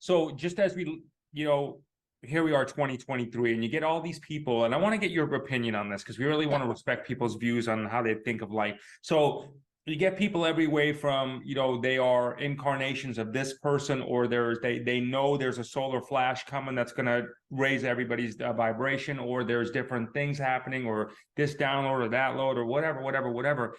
So just as we, here we are 2023, and you get all these people, and I want to get your opinion on this because we really want to respect people's views on how they think of life. So you get people every way from, they are incarnations of this person, or they know there's a solar flash coming that's going to raise everybody's vibration, or there's different things happening, or this download or that load or whatever.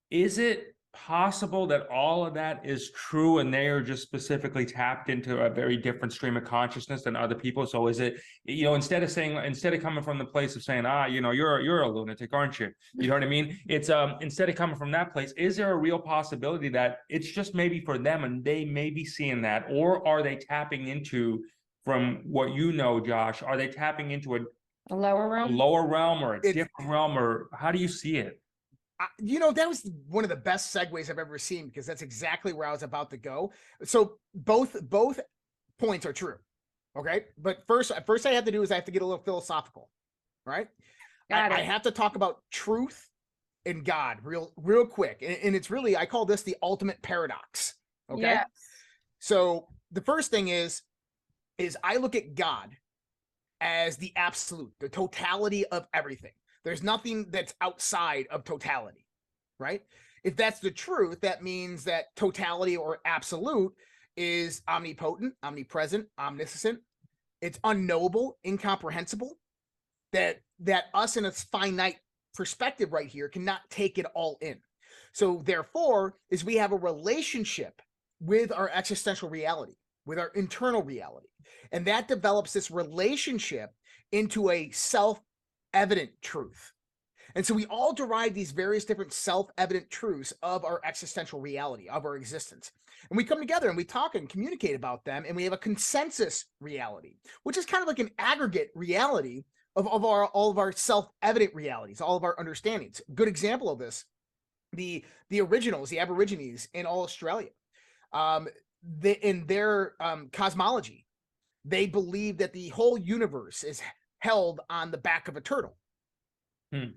Is it possible that all of that is true and they are just specifically tapped into a very different stream of consciousness than other people? So is it, instead of coming from the place of saying, you're a lunatic, aren't you? You know what I mean? It's instead of coming from that place, is there a real possibility that it's just maybe for them and they may be seeing that? Or are they tapping into, from what Josh, are they tapping into a lower realm or a different realm, or how do you see it? That was one of the best segues I've ever seen, because that's exactly where I was about to go. So both points are true. Okay. But first I have to do is I have to get a little philosophical, right? I have to talk about truth and God real quick. And it's really, I call this the ultimate paradox. Okay. Yes. So the first thing is I look at God as the absolute, the totality of everything. There's nothing that's outside of totality, right? If that's the truth, that means that totality or absolute is omnipotent, omnipresent, omniscient. It's unknowable, incomprehensible, that us in a finite perspective right here cannot take it all in. So therefore, is we have a relationship with our existential reality, with our internal reality. And that develops this relationship into a self-evident truth. And so we all derive these various different self-evident truths of our existential reality, of our existence. And we come together and we talk and communicate about them, and we have a consensus reality, which is kind of like an aggregate reality of all of our self-evident realities, all of our understandings. Good example of this, the originals, the Aborigines in all Australia, in their cosmology, they believe that the whole universe is held on the back of a turtle.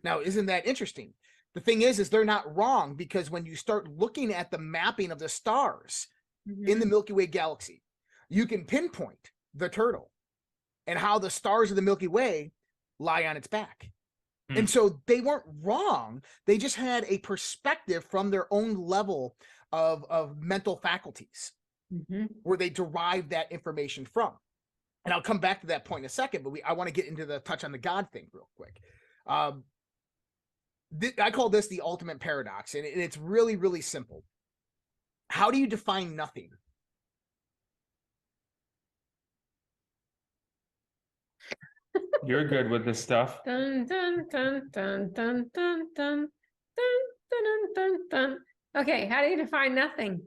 Now, isn't that interesting? The thing is they're not wrong, because when you start looking at the mapping of the stars in the Milky Way galaxy, you can pinpoint the turtle and how the stars of the Milky Way lie on its back. And so they weren't wrong. They just had a perspective from their own level of mental faculties where they derived that information from. And I'll come back to that point in a second, but I want to get into the touch on the God thing real quick. I call this the ultimate paradox, and it's really, really simple. How do you define nothing? You're good with this stuff. Dun, dun, dun, dun, dun, dun, dun, dun, dun, dun, dun. Okay, how do you define nothing?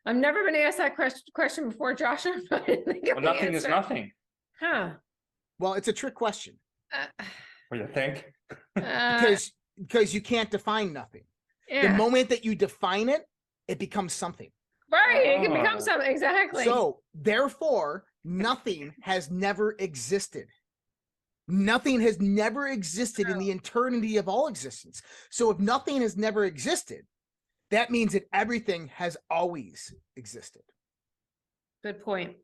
I've never been asked that question before, Josh. Well, nothing is nothing. Huh. Well, it's a trick question. What do you think? Because you can't define nothing. Yeah. The moment that you define it, it becomes something. Right, it can become something, exactly. So, therefore, nothing has never existed. Nothing has never existed in the eternity of all existence. So if nothing has never existed, that means that everything has always existed. Good point.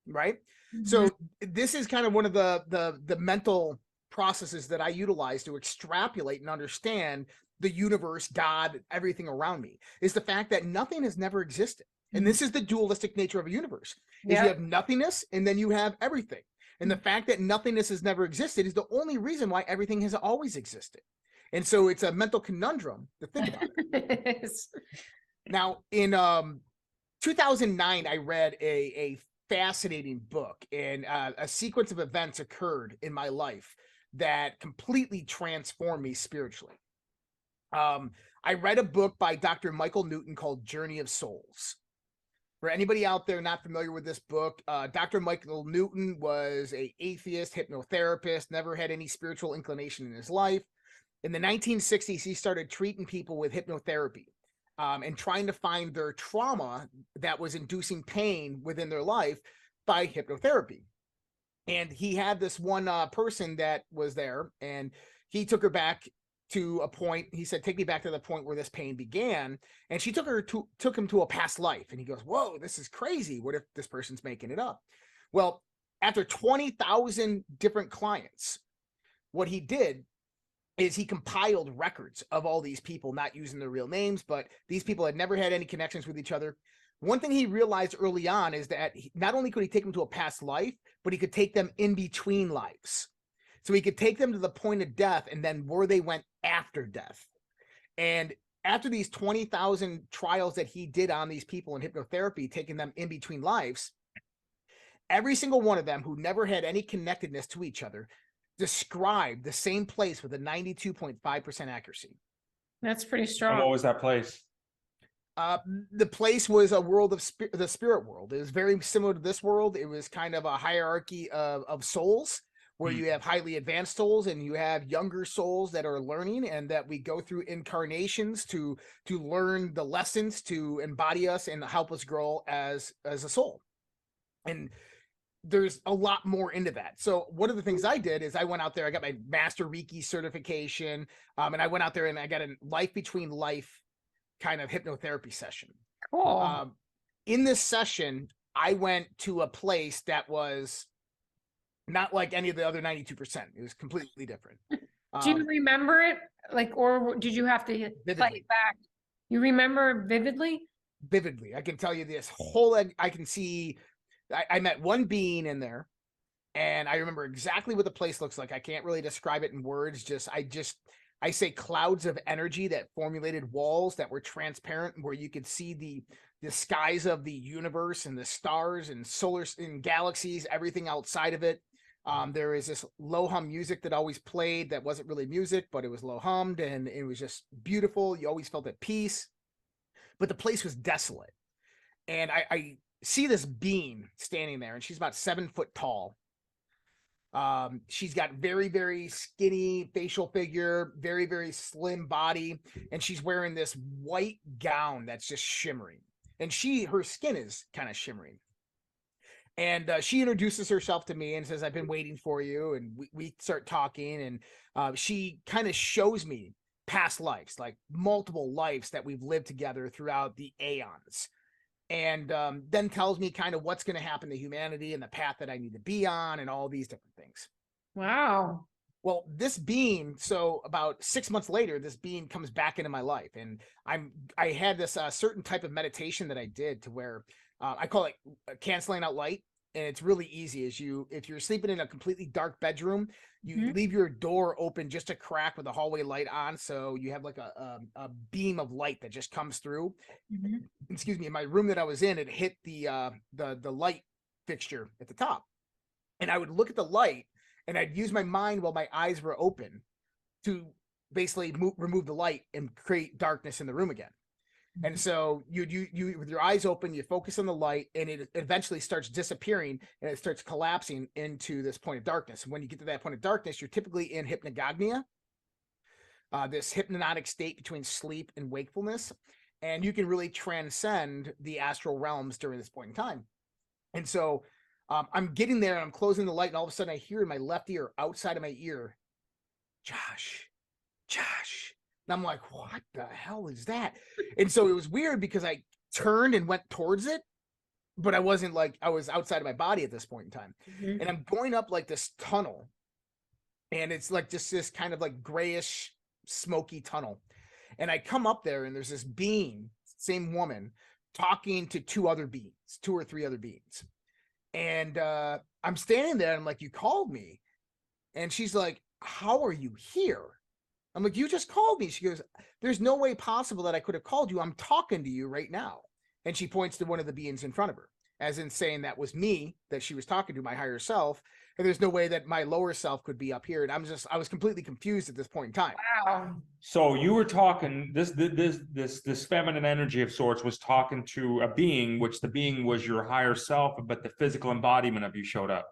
Right? So this is kind of one of the mental processes that I utilize to extrapolate and understand the universe, God, everything around me, is the fact that nothing has never existed. And this is the dualistic nature of a universe. Is you have nothingness and then you have everything. And the fact that nothingness has never existed is the only reason why everything has always existed. And so it's a mental conundrum to think about it. Now, in 2009, I read a fascinating book, and a sequence of events occurred in my life that completely transformed me spiritually. I read a book by Dr. Michael Newton called Journey of Souls. For anybody out there not familiar with this book, Dr. Michael Newton was an atheist, hypnotherapist, never had any spiritual inclination in his life. In the 1960s, he started treating people with hypnotherapy and trying to find their trauma that was inducing pain within their life by hypnotherapy. And he had this one person that was there, and he took her back to a point. He said, take me back to the point where this pain began. And she took him to a past life. And he goes, whoa, this is crazy. What if this person's making it up? Well, after 20,000 different clients, what he did is he compiled records of all these people, not using their real names, but these people had never had any connections with each other. One thing he realized early on is that not only could he take them to a past life, but he could take them in between lives. So he could take them to the point of death and then where they went after death. And after these 20,000 trials that he did on these people in hypnotherapy, taking them in between lives, every single one of them who never had any connectedness to each other described the same place with a 92.5% accuracy. That's pretty And strong. what was that place? The place was a world of the spirit world. It was very similar to this world. It was kind of a hierarchy of souls, where you have highly advanced souls and you have younger souls that are learning, and that we go through incarnations to learn the lessons to embody us and help us grow as a soul. And there's a lot more into that. So one of the things I did is I went out there, I got my Master Reiki certification, and I went out there and I got a life between life kind of hypnotherapy session. Cool. In this session, I went to a place that was not like any of the other 92%. It was completely different. Do you remember it? Like, or did you have to play Vividly. it back? You remember vividly? Vividly. I can tell you this whole, I can see, I met one being in there, and I remember exactly what the place looks like. I can't really describe it in words. I say clouds of energy that formulated walls that were transparent, where you could see the skies of the universe and the stars and solar and galaxies, everything outside of it. There is this low hum music that always played that wasn't really music, but it was low hummed, and it was just beautiful. You always felt at peace, but the place was desolate. And I see this being standing there, and she's about 7 foot tall. She's got very, very skinny facial figure, very, very slim body, and she's wearing this white gown that's just shimmering, and her skin is kind of shimmering. And she introduces herself to me and says, I've been waiting for you. And we start talking, and she kind of shows me past lives, like multiple lives that we've lived together throughout the aeons. And then tells me kind of what's going to happen to humanity and the path that I need to be on and all these different things. Wow. Well, this being, so about 6 months later, this being comes back into my life, and I had this certain type of meditation that I did to where I call it canceling out light. And it's really easy. If you're sleeping in a completely dark bedroom, you leave your door open just a crack with a hallway light on, so you have like a beam of light that just comes through. Excuse me. In my room that I was in, it hit the light fixture at the top, and I would look at the light, and I'd use my mind while my eyes were open to basically remove the light and create darkness in the room again. And so you with your eyes open, you focus on the light, and it eventually starts disappearing, and it starts collapsing into this point of darkness. And when you get to that point of darkness, you're typically in hypnagogia, this hypnotic state between sleep and wakefulness, and you can really transcend the astral realms during this point in time. And so I'm getting there, and I'm closing the light, and all of a sudden I hear in my left ear, outside of my ear, Josh. And I'm like, what the hell is that? And so it was weird because I turned and went towards it, but I wasn't like, I was outside of my body at this point in time. And I'm going up like this tunnel, and it's like just this kind of like grayish, smoky tunnel. And I come up there, and there's this being, same woman, talking to two or three other beings. And I'm standing there, and I'm like, you called me. And she's like, how are you here? I'm like, you just called me. She goes, there's no way possible that I could have called you. I'm talking to you right now. And she points to one of the beings in front of her, as in saying that was me that she was talking to, my higher self. And there's no way that my lower self could be up here. And I was completely confused at this point in time. Wow. So you were talking, this feminine energy of sorts was talking to a being, which the being was your higher self, but the physical embodiment of you showed up.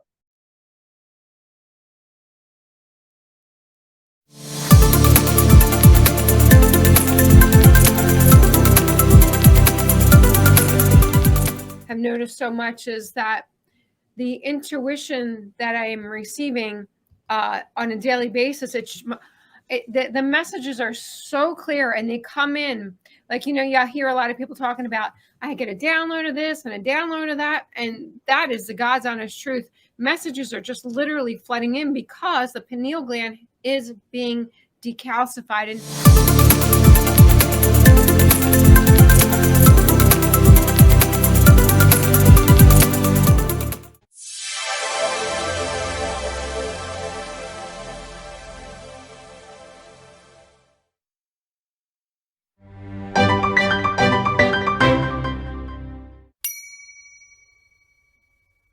I've noticed so much is that the intuition that I am receiving on a daily basis, the messages are so clear, and they come in like, you hear a lot of people talking about, I get a download of this and a download of that. And that is the God's honest truth. Messages are just literally flooding in because the pineal gland is being decalcified. And